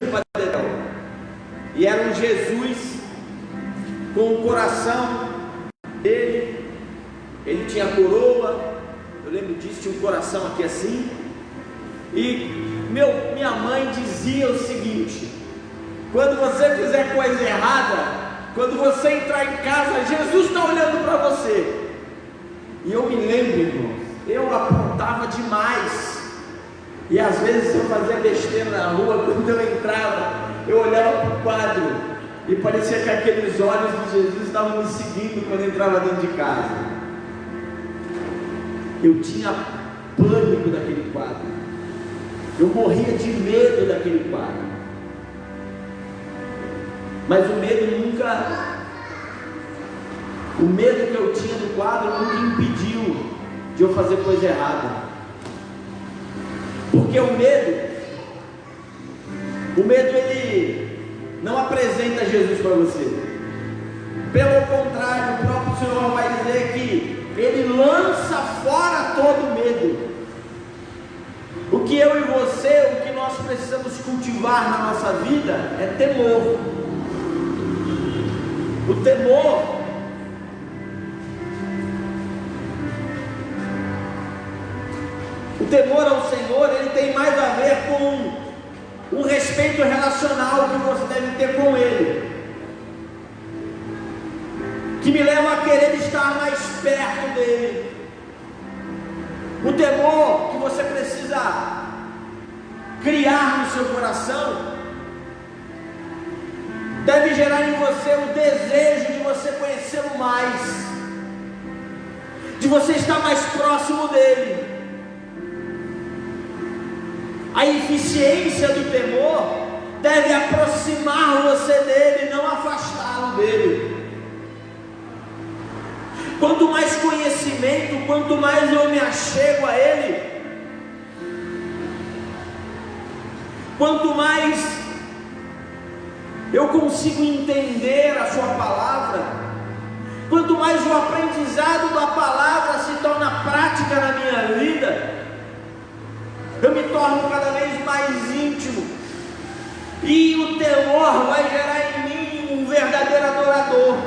padedel. E era um Jesus com o coração dele. Ele tinha coroa, eu lembro disso, tinha um coração aqui assim. E minha mãe dizia o seguinte: quando você fizer coisa errada, quando você entrar em casa, Jesus está olhando para você. E eu me lembro, irmão, eu apontava demais. E às vezes eu fazia besteira na rua, quando eu entrava, eu olhava para o quadro e parecia que aqueles olhos de Jesus estavam me seguindo quando eu entrava dentro de casa. Eu tinha pânico daquele quadro. Eu morria de medo daquele quadro. Mas o medo que eu tinha do quadro nunca impediu de eu fazer coisa errada. Porque o medo ele não apresenta Jesus para você. Pelo contrário, o próprio Senhor vai dizer que Ele lança fora todo medo. O que eu e você, o que nós precisamos cultivar na nossa vida é temor. O temor ao Senhor, ele tem mais a ver com o respeito relacional que você deve ter com Ele, que me leva a querer estar mais perto dEle. O temor que você precisa criar no seu coração deve gerar em você o desejo de você conhecê-lo mais, de você estar mais próximo dEle. A eficiência do temor deve aproximar você dele, não afastá-lo dele. Quanto mais conhecimento, quanto mais eu me achego a ele, quanto mais eu consigo entender a sua palavra, quanto mais o aprendizado da palavra se torna prática na minha vida, eu me torno cada vez mais íntimo, e o temor vai gerar em mim um verdadeiro adorador.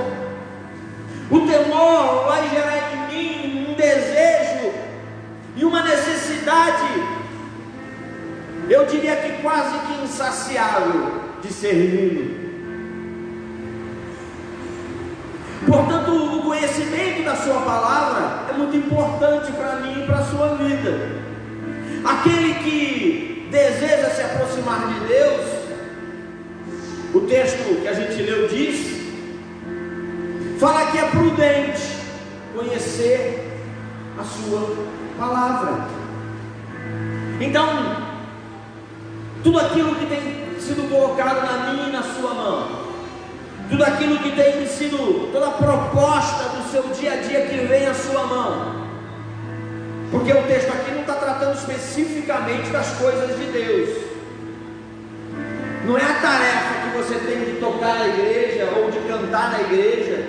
O temor vai gerar em mim um desejo e uma necessidade, eu diria que quase que insaciável, de servi-lo. Portanto, o conhecimento da sua palavra é muito importante para mim e para a sua vida. Aquele que deseja se aproximar de Deus, o texto que a gente leu diz, fala que é prudente conhecer a sua palavra. Então, tudo aquilo que tem sido colocado na minha e na sua mão, tudo aquilo que tem sido, toda a proposta do seu dia a dia que vem à sua mão, porque o texto aqui não está tratando especificamente das coisas de Deus. Não é a tarefa que você tem de tocar na igreja ou de cantar na igreja,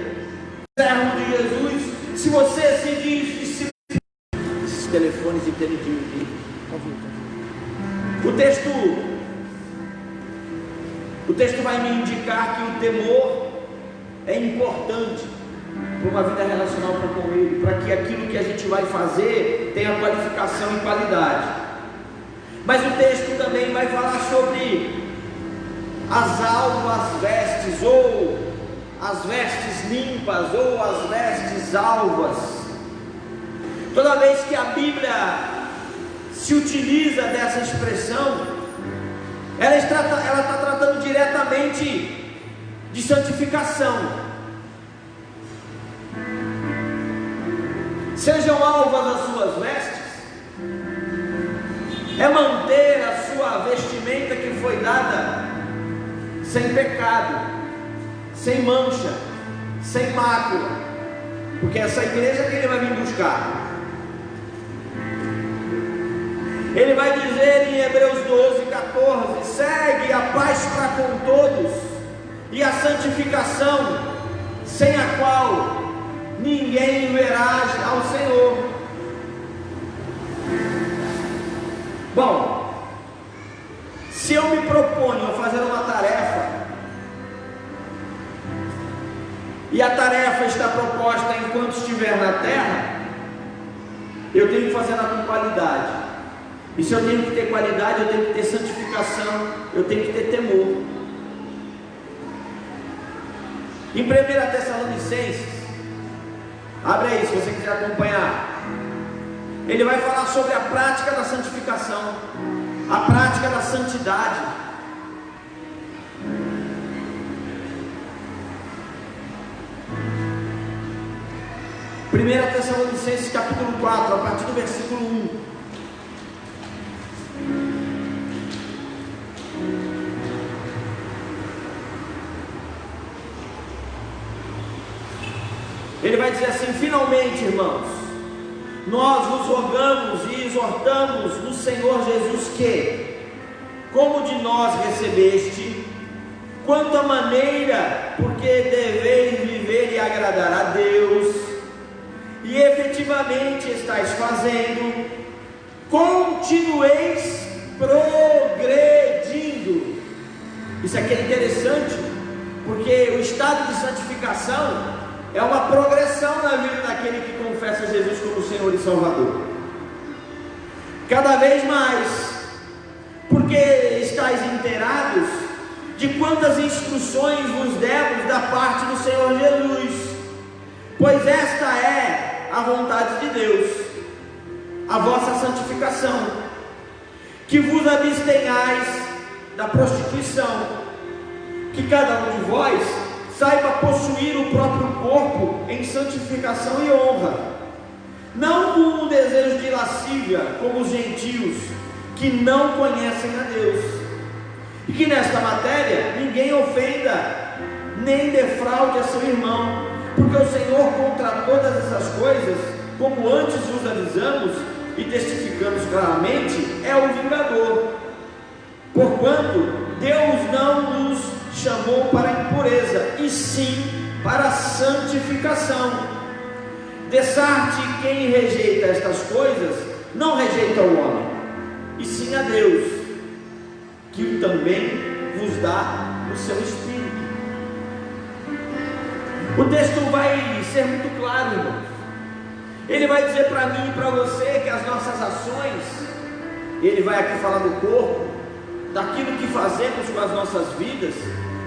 servo de Jesus. Se você se diz discípulo, esses telefones inteligentes aqui. O texto vai me indicar que o temor é importante para uma vida relacional com Ele, para que aquilo que a gente vai fazer tenha qualificação e qualidade. Mas o texto também vai falar sobre as alvas vestes, ou as vestes limpas, ou as vestes alvas. Toda vez que a Bíblia se utiliza dessa expressão, ela está tratando diretamente de santificação. Sejam alvas as suas vestes, é manter a sua vestimenta que foi dada sem pecado, sem mancha, sem mácula, porque essa igreja que Ele vai vir buscar. Ele vai dizer em Hebreus 12:14: segue a paz para com todos e a santificação, sem a qual ninguém verá ao Senhor. Bom, se se eu me proponho a fazer uma tarefa, e a tarefa está proposta enquanto estiver na terra, eu tenho que fazer ela com qualidade. E se eu tenho que ter qualidade, eu tenho que ter santificação, eu tenho que ter temor. Em 1 Tessalonicenses, abre aí se você quiser acompanhar, ele vai falar sobre a prática da santificação, a prática da santidade. 1 Tessalonicenses capítulo 4, a partir do versículo 1. Ele vai dizer assim: finalmente, irmãos, nós vos rogamos e exortamos no Senhor Jesus que, como de nós recebeste, quanto à maneira porque deveis viver e agradar a Deus, e efetivamente estáis fazendo, continueis progredindo. Isso aqui é interessante, porque o estado de santificação é uma progressão na vida daquele que confessa Jesus como Senhor e Salvador. Cada vez mais, porque estáis inteirados de quantas instruções vos demos da parte do Senhor Jesus, pois esta é a vontade de Deus, a vossa santificação, que vos abstenhais da prostituição, que cada um de vós saiba possuir o próprio corpo em santificação e honra, não com um desejo de lascívia, como os gentios, que não conhecem a Deus, e que nesta matéria ninguém ofenda, nem defraude a seu irmão, porque o Senhor contra todas essas coisas, como antes vos avisamos e testificamos claramente, é o vingador, porquanto Deus não nos chamou para a impureza, e sim para a santificação. Dessarte quem rejeita estas coisas, não rejeita o homem, e sim a Deus, que também vos dá o seu Espírito. O texto vai ser muito claro, irmãos. Ele vai dizer para mim e para você que as nossas ações, ele vai aqui falar do corpo, daquilo que fazemos com as nossas vidas,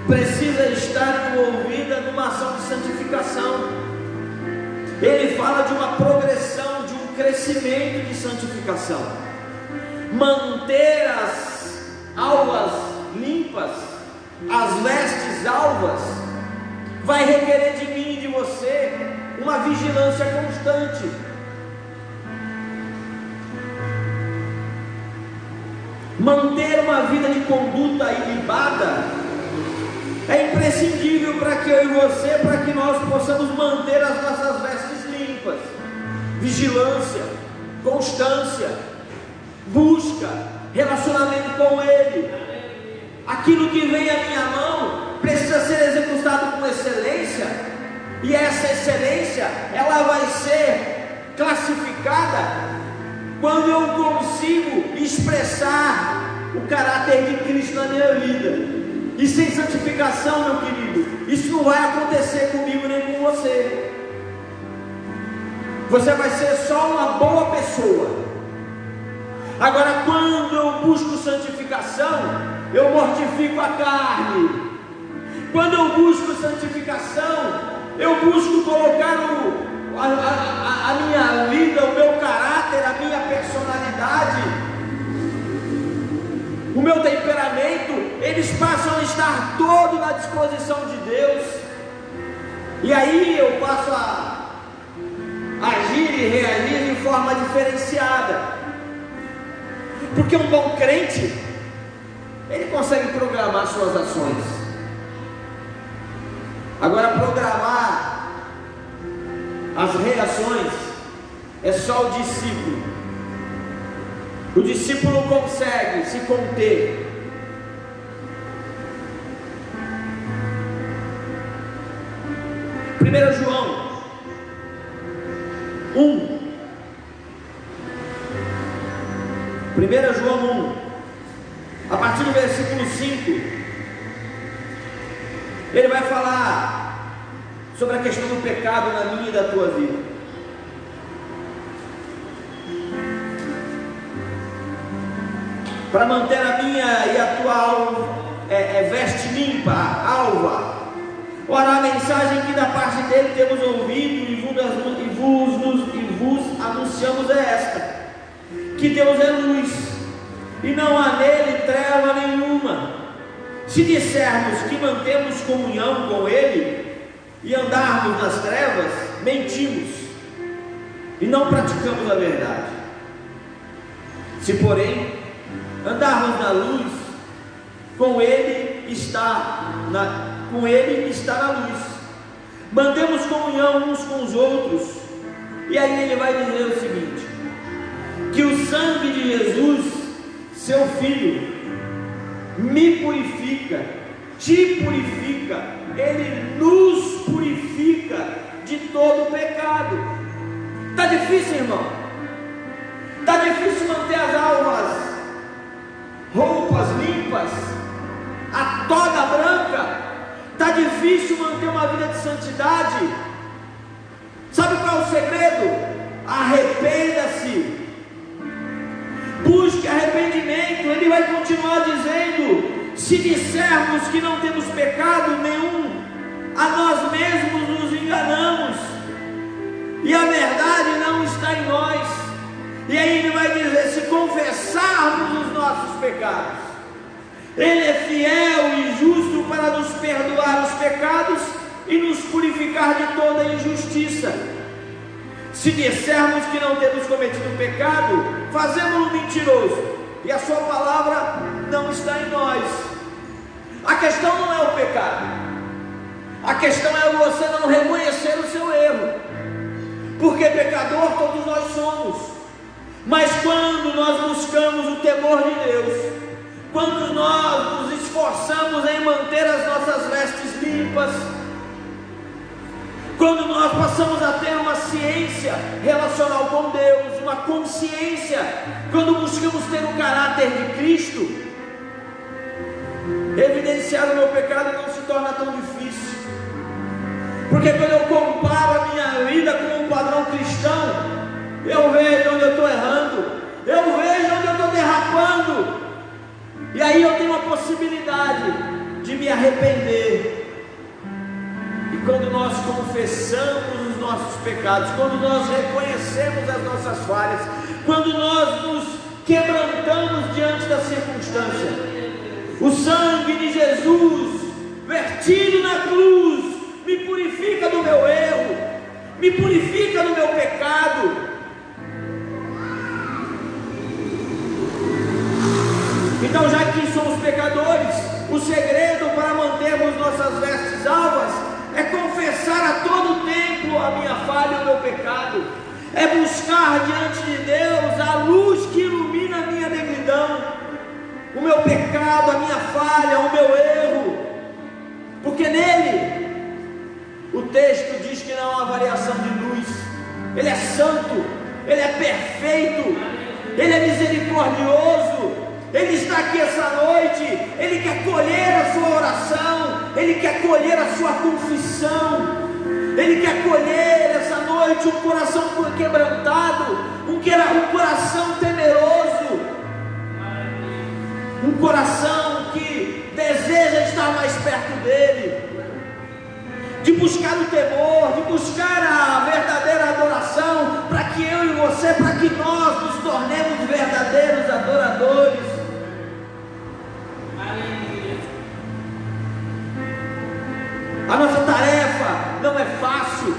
precisa estar envolvida numa ação de santificação. Ele fala de uma progressão, de um crescimento de santificação. Manter as alvas limpas, as vestes alvas, vai requerer de mim e de você uma vigilância constante. Manter uma vida de conduta ilibada é imprescindível para que eu e você, para que nós possamos manter as nossas vestes limpas. Vigilância, constância, busca, relacionamento com Ele. Aquilo que vem à minha mão precisa ser executado com excelência, e essa excelência, ela vai ser classificada quando eu consigo expressar o caráter de Cristo na minha vida. E sem santificação, meu querido, isso não vai acontecer comigo nem com você. Você vai ser só uma boa pessoa. Agora, quando eu busco santificação, eu mortifico a carne. Quando eu busco santificação, eu busco colocar a minha vida, o meu caráter, a minha personalidade, o meu temperamento, eles passam a estar todo na disposição de Deus. E aí eu passo a agir e reagir de forma diferenciada. Porque um bom crente, ele consegue programar suas ações. Agora, programar as reações é só o discípulo. O discípulo consegue se conter. Primeiro João 1. 1 João 1, a partir do versículo 5, ele vai falar sobre a questão do pecado na minha e da tua vida. Para manter a minha e a tua veste limpa, alva. Ora, a mensagem que da parte dele temos ouvido e vos anunciamos é esta: que Deus é luz, e não há nele treva nenhuma. Se dissermos que mantemos comunhão com ele e andarmos nas trevas, mentimos e não praticamos a verdade. Se porém andarmos na luz, com ele está na luz, mantemos comunhão uns com os outros. E aí ele vai dizer o seguinte: que o sangue de Jesus, seu Filho, me purifica, te purifica, ele nos purifica de todo pecado. Está difícil, irmão? Está difícil manter as almas, roupas limpas, a toga branca? Está difícil manter uma vida de santidade? Sabe qual é o segredo? Arrependa-se, busque arrependimento. Ele vai continuar dizendo: se dissermos que não temos pecado nenhum, a nós mesmos nos enganamos, e a verdade não está em nós. E aí ele vai dizer: se confessarmos os nossos pecados, ele é fiel e justo para nos perdoar os pecados e nos purificar de toda injustiça. Se dissermos que não temos cometido pecado, fazemos-lo mentiroso, e a sua palavra não está em nós. A questão não é o pecado, a questão é você não reconhecer o seu erro, porque pecador todos nós somos. Mas quando nós buscamos o temor de Deus, quando nós nos esforçamos em manter as nossas vestes limpas, quando nós passamos a ter uma ciência relacional com Deus, uma consciência, quando buscamos ter o caráter de Cristo, evidenciar o meu pecado não se torna tão difícil. Porque quando eu comparo a minha vida com um padrão cristão, eu vejo onde eu estou errando, eu vejo onde eu estou derrapando, e aí eu tenho a possibilidade de me arrepender. E quando nós confessamos os nossos pecados, quando nós reconhecemos as nossas falhas, quando nós nos quebrantamos diante da circunstância, o sangue de Jesus vertido na cruz me purifica do meu erro, me purifica do meu pecado. Então, já que somos pecadores, o segredo para mantermos nossas vestes alvas é confessar a todo tempo a minha falha e o meu pecado, é buscar diante de Deus a luz que ilumina a minha negridão, o meu pecado, a minha falha, o meu erro, porque nele o texto diz que não há variação de luz. Ele é santo, ele é perfeito, ele é misericordioso. Ele está aqui essa noite, ele quer colher a sua oração, ele quer colher a sua confissão, ele quer colher essa noite um coração quebrantado, um coração temeroso, um coração que deseja estar mais perto dele, de buscar o temor, de buscar a verdadeira adoração, para que eu e você, para que nós nos tornemos verdadeiros adoradores. A nossa tarefa não é fácil.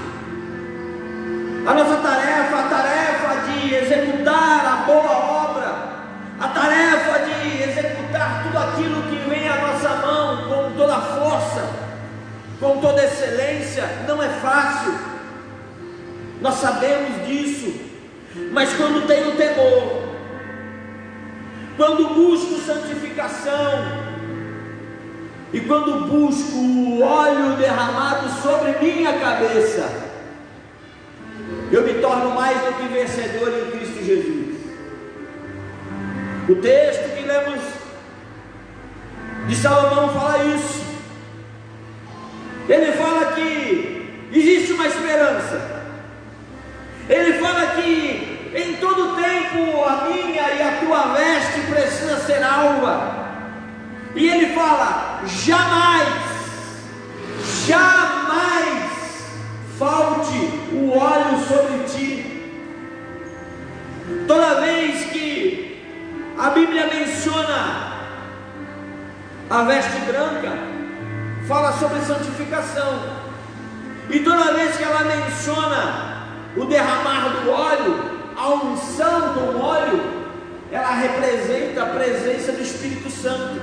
A nossa tarefa, a tarefa de executar a boa obra, a tarefa de executar tudo aquilo que vem à nossa mão com toda a força, com toda a excelência, não é fácil. Nós sabemos disso. Mas quando tenho temor, quando busco santificação, e quando busco o óleo derramado sobre minha cabeça, eu me torno mais do que vencedor em Cristo Jesus. O texto que lemos de Salomão fala isso. Ele fala que existe uma esperança. Ele fala que em todo tempo a minha e a tua veste precisa ser alva. E ele fala: jamais falte o óleo sobre ti. Toda vez que a Bíblia menciona a veste branca, fala sobre santificação. E toda vez que ela menciona o derramar do óleo, a unção do óleo, ela representa a presença do Espírito Santo.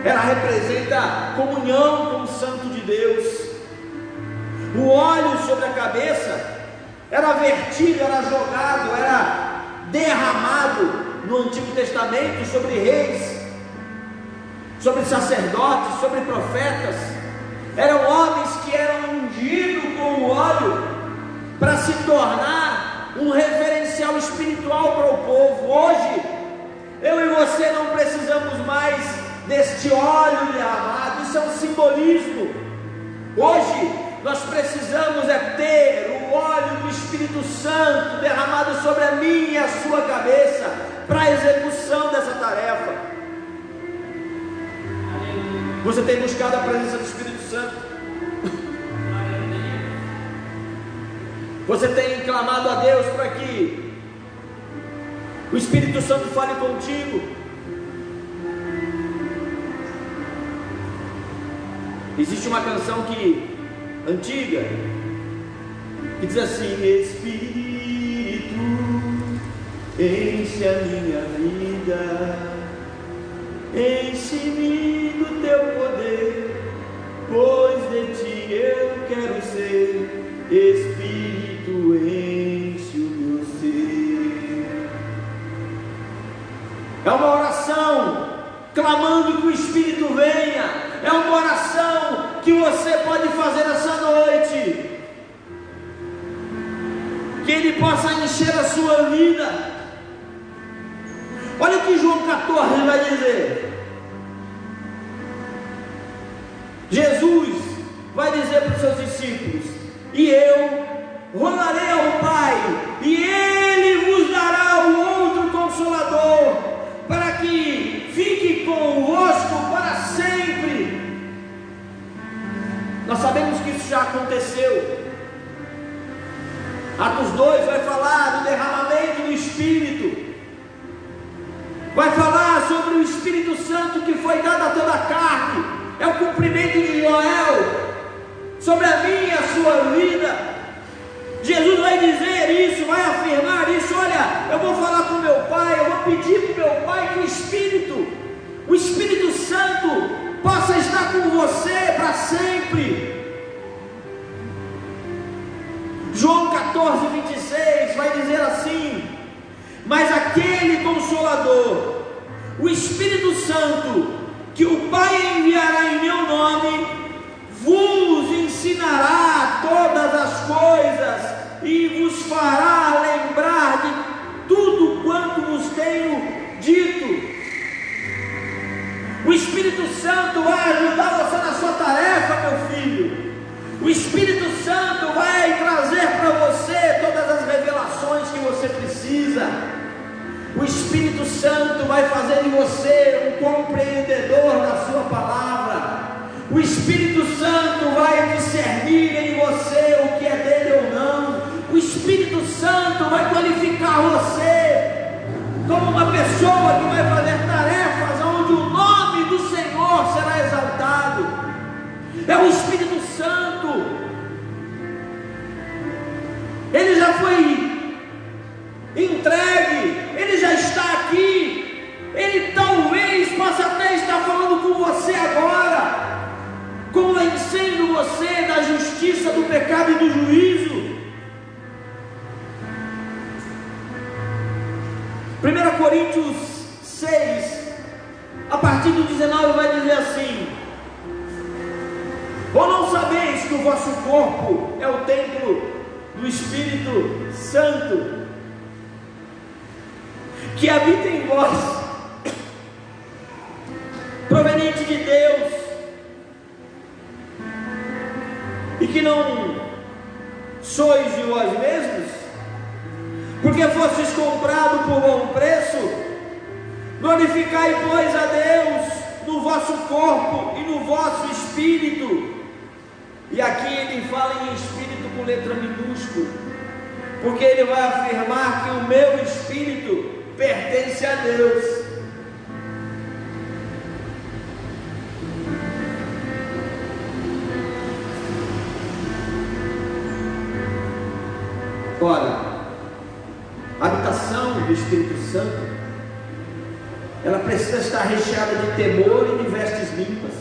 Ela representa a comunhão com o Santo de Deus. O óleo sobre a cabeça era vertido, era jogado, era derramado no Antigo Testamento sobre reis, sobre sacerdotes, sobre profetas. Eram homens que eram ungidos com o óleo para se tornar um referencial espiritual para o povo. Hoje, eu e você não precisamos mais deste óleo derramado. Isso é um simbolismo. Hoje nós precisamos ter o óleo do Espírito Santo derramado sobre a minha e a sua cabeça para a execução dessa tarefa. Você tem buscado a presença do Espírito Santo? Você tem clamado a Deus para que o Espírito Santo fale contigo? Existe uma canção antiga que diz assim: Espírito, enche a minha vida, enche-me do teu poder, pois de ti eu quero ser. Espírito, enche o meu ser. É uma oração clamando que o Espírito venha. É uma oração que você pode fazer essa noite, que Ele possa encher a sua vida. Olha o que João 14 vai dizer. Jesus vai dizer para os seus discípulos: e eu rogarei ao Pai, e Ele vos dará o outro Consolador, para que fique convosco para sempre. Nós sabemos que isso já aconteceu. Atos 2 vai falar do derramamento do Espírito, vai falar sobre o Espírito Santo que foi dado a toda a carne. É o cumprimento de Joel sobre a minha e a sua vida. Jesus vai dizer isso, vai afirmar isso. Olha, eu vou falar com meu Pai, eu vou pedir para o meu Pai que o Espírito Santo possa estar com você para sempre. João 14, 26 vai dizer assim: mas aquele Consolador, o Espírito Santo, que o Pai enviará em meu nome, vos ensinará todas as coisas e vos fará lembrar de tudo quanto vos tenho dito. O Espírito Santo vai ajudar você na sua tarefa, meu filho. O Espírito Santo vai trazer para você todas as revelações que você precisa. O Espírito Santo vai fazer de você um compreendedor da sua palavra. O Espírito Santo vai discernir em você o que é dele ou não. O Espírito Santo vai qualificar você como uma pessoa que vai fazer tarefas onde o nome do Senhor será exaltado. É o Espírito Santo. Ele já foi entregue, ele já está aqui. Ele talvez possa até estar falando com você agora, convencendo você da justiça, do pecado e do juízo. 1 Coríntios 6, a partir do 19 vai dizer assim: ou não sabeis que o vosso corpo é o templo do Espírito Santo, que habita em vós, de Deus, e que não sois de vós mesmos, porque fostes comprado por bom preço. Glorificai, pois, a Deus no vosso corpo e no vosso espírito. E aqui ele fala em espírito com letra minúscula, porque ele vai afirmar que o meu espírito pertence a Deus. Ora, a habitação do Espírito Santo, ela precisa estar recheada de temor e de vestes limpas.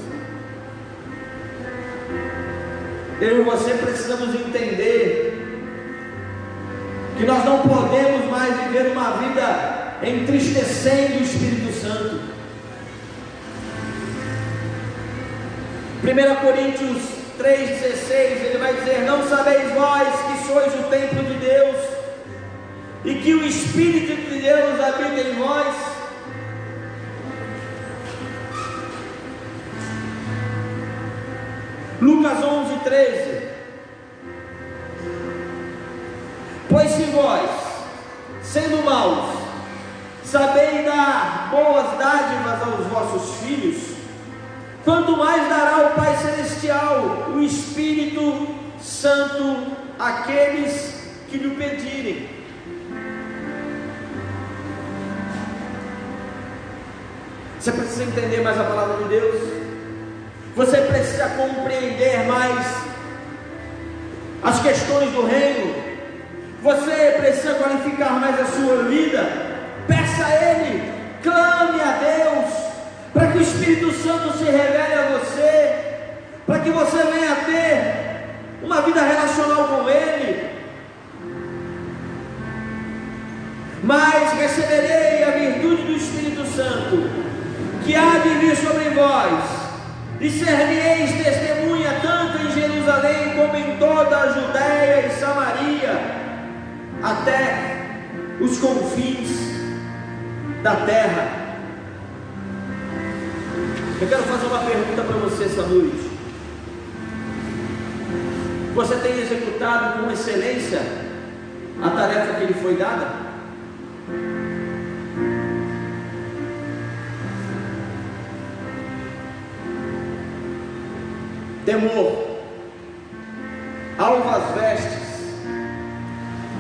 Eu e você precisamos entender que nós não podemos mais viver uma vida entristecendo o Espírito Santo. 1 Coríntios 3,16, ele vai dizer: não sabeis vós que sois o templo de Deus, e que o Espírito de Deus habita em vós? Lucas 11:13. Pois se vós, sendo maus, sabeis dar boas dádivas aos vossos filhos, quanto mais dará o Pai Celestial o Espírito Santo àqueles que lhe pedirem. Você precisa entender mais a palavra de Deus. Você precisa compreender mais as questões do reino. Você precisa qualificar mais a sua vida. Peça a Ele, clame a Deus, para que o Espírito Santo se revele a você, para que você venha a ter uma vida relacional com Ele. Mas receberei a virtude do Espírito Santo, que há de vir sobre vós, e ser-me-eis testemunha tanto em Jerusalém como em toda a Judéia e Samaria, até os confins da terra. Eu quero fazer uma pergunta para você essa noite. Você tem executado com excelência a tarefa que lhe foi dada? Temor, alvas vestes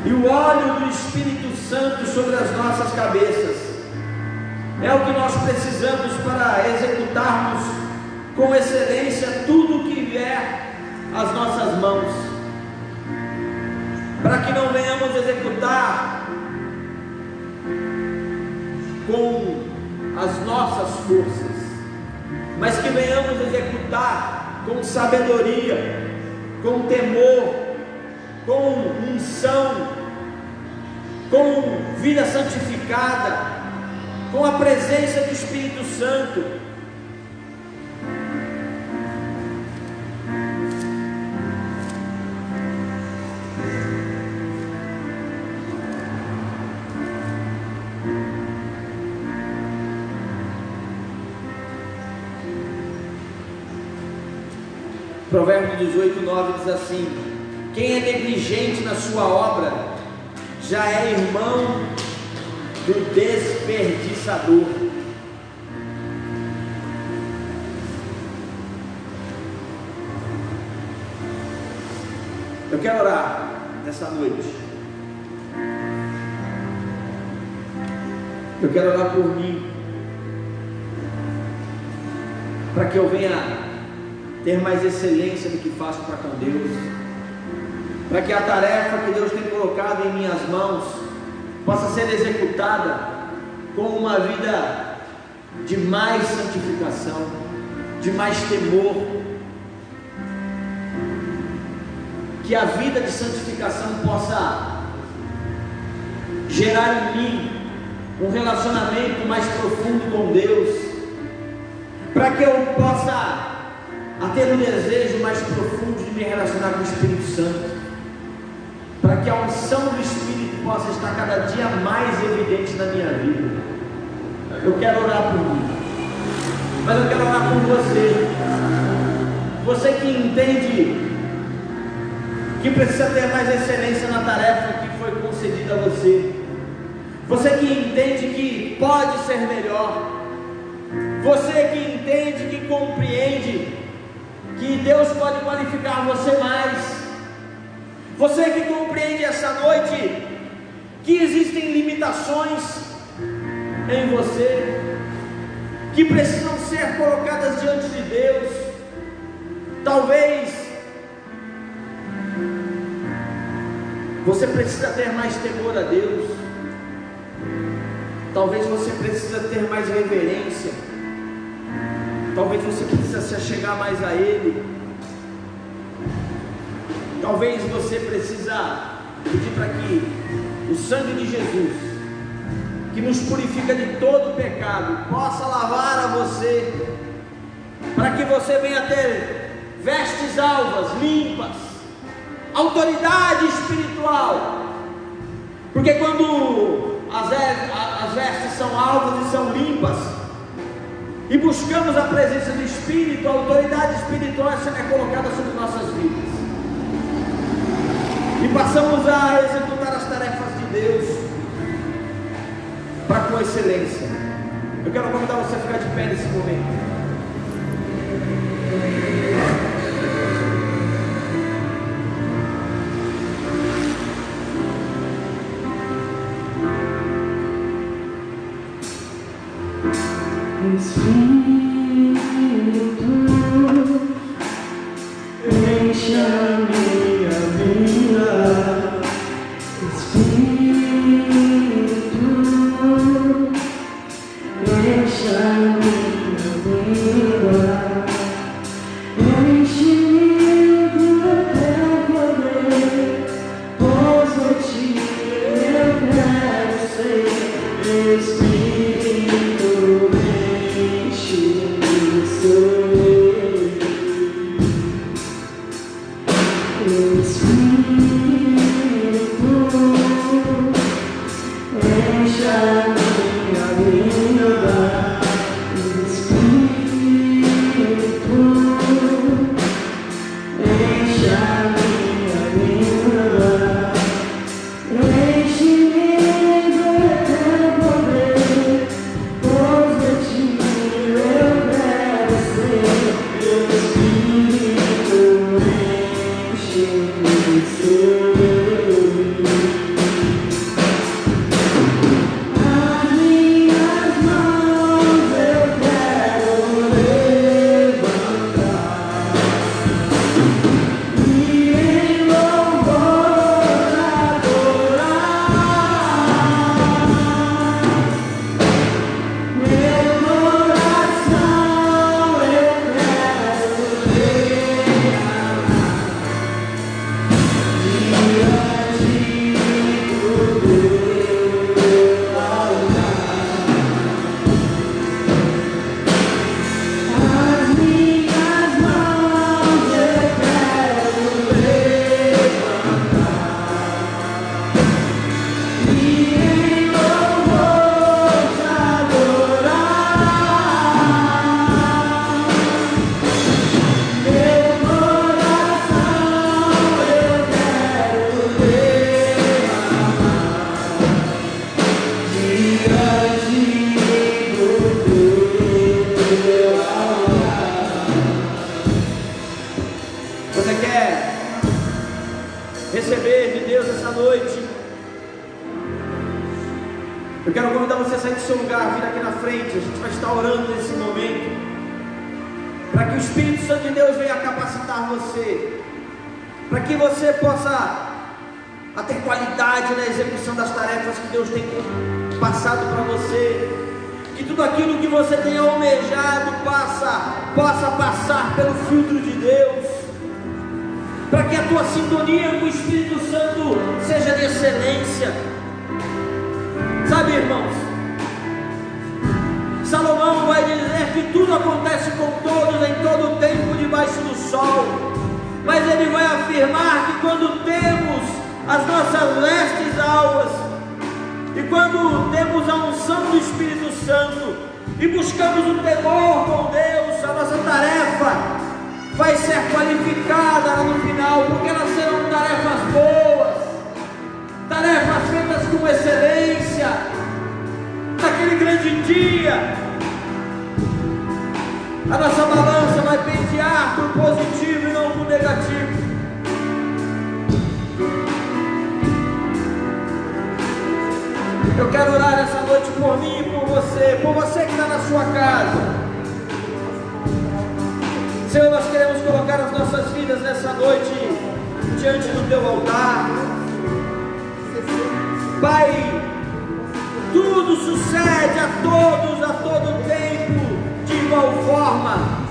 e o óleo do Espírito Santo sobre as nossas cabeças é o que nós precisamos para executarmos com excelência tudo o que vier às nossas mãos, para que não venhamos executar com as nossas forças, mas que venhamos executar com sabedoria, com temor, com unção, com vida santificada, com a presença do Espírito Santo. Provérbios 18:9 diz assim: quem é negligente na sua obra já é irmão do desperdiçador. Eu quero orar nessa noite. Eu quero orar por mim, para que eu venha ter mais excelência do que faço para com Deus, para que a tarefa que Deus tem colocado em minhas mãos possa ser executada com uma vida de mais santificação, de mais temor, que a vida de santificação possa gerar em mim um relacionamento mais profundo com Deus, para que eu possa ter um desejo mais profundo de me relacionar com o Espírito Santo, para que a unção do Espírito possa estar cada dia mais evidente na minha vida. Eu quero orar por mim. Mas eu quero orar por você. Você que entende que precisa ter mais excelência na tarefa que foi concedida a você. Você que entende que pode ser melhor. Você que entende, que compreende que Deus pode qualificar você mais. Você que compreende essa noite que existem limitações em você, que precisam ser colocadas diante de Deus. Talvez você precisa ter mais temor a Deus. Talvez você precisa ter mais reverência. Talvez você precisa se achegar mais a Ele. Talvez você precisa pedir para que o sangue de Jesus, que nos purifica de todo pecado, possa lavar a você, para que você venha ter vestes alvas, limpas, autoridade espiritual. Porque quando as vestes são alvas e são limpas, e buscamos a presença do Espírito, a autoridade espiritual é colocada sobre nossas vidas, e passamos a executar as tarefas de Deus com excelência. Eu quero convidar você a ficar de pé nesse momento. Espírito, enche a minha vida. Espírito, enche a minha vida. Enche-me do teu poder, pois de ti eu quero ser. Espírito, receber de Deus essa noite? Eu quero convidar você a sair do seu lugar, vir aqui na frente. A gente vai estar orando nesse momento, para que o Espírito Santo de Deus venha capacitar você, para que você possa ter qualidade na execução das tarefas que Deus tem passado para você, que tudo aquilo que você tem almejado possa passar pelo filtro de Deus, para que a tua sintonia com o Espírito Santo seja de excelência. Sabe, irmãos, Salomão vai dizer que tudo acontece com todos, em todo o tempo, debaixo do sol, mas ele vai afirmar que quando temos as nossas vestes alvas, e quando temos a unção do Espírito Santo, e buscamos o temor com Deus, a nossa tarefa vai ser qualificada lá no final, porque elas serão tarefas boas, tarefas feitas com excelência. Naquele grande dia, a nossa balança vai pentear para o positivo e não para o negativo. Eu quero orar essa noite por mim e por você que está na sua casa. Senhor, nós queremos colocar as nossas vidas nessa noite diante do teu altar. Pai, tudo sucede a todos, a todo tempo, de igual forma.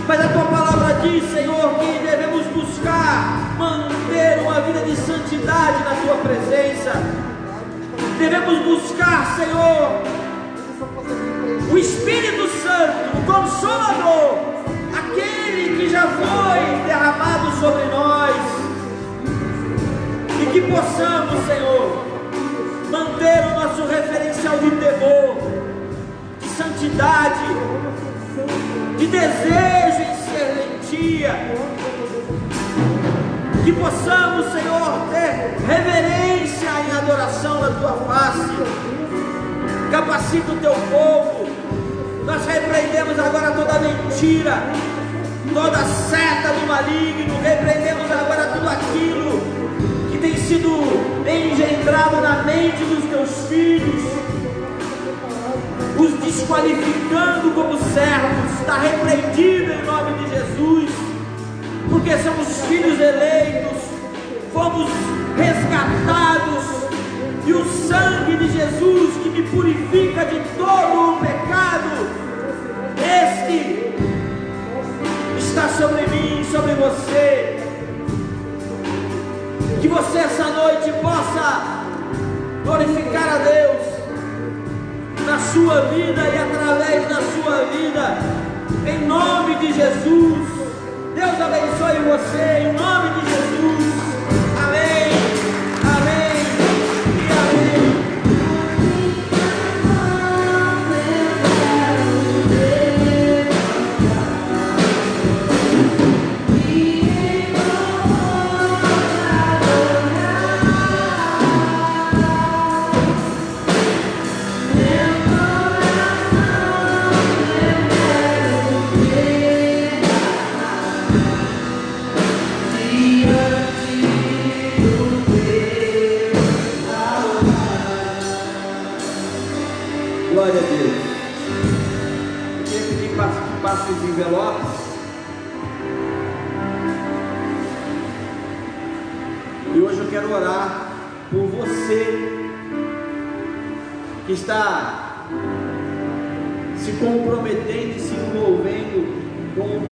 Mas a tua palavra diz, Senhor, que devemos buscar manter uma vida de santidade na tua presença. Devemos buscar, Senhor, o Espírito Santo, o Consolador, aquele que já foi derramado sobre nós, e que possamos, Senhor, manter o nosso referencial de temor, de santidade, de desejo em serventia, que possamos, Senhor, ter reverência em adoração da tua face. Capacita o teu povo. Nós repreendemos agora toda mentira, toda seta do maligno, repreendemos agora tudo aquilo que tem sido engendrado na mente dos teus filhos, os desqualificando como servos. Está repreendido em nome de Jesus, porque somos filhos eleitos, fomos resgatados, e o sangue de Jesus que me purifica de todo o pecado, este está sobre mim, sobre você. Que você essa noite possa glorificar a Deus na sua vida e através da sua vida, em nome de Jesus. Deus abençoe você, em nome de Jesus. Amém, amém e amém. Glória a Deus. Eu queria pedir que passe os envelopes. E hoje eu quero orar por você que está se comprometendo e se envolvendo com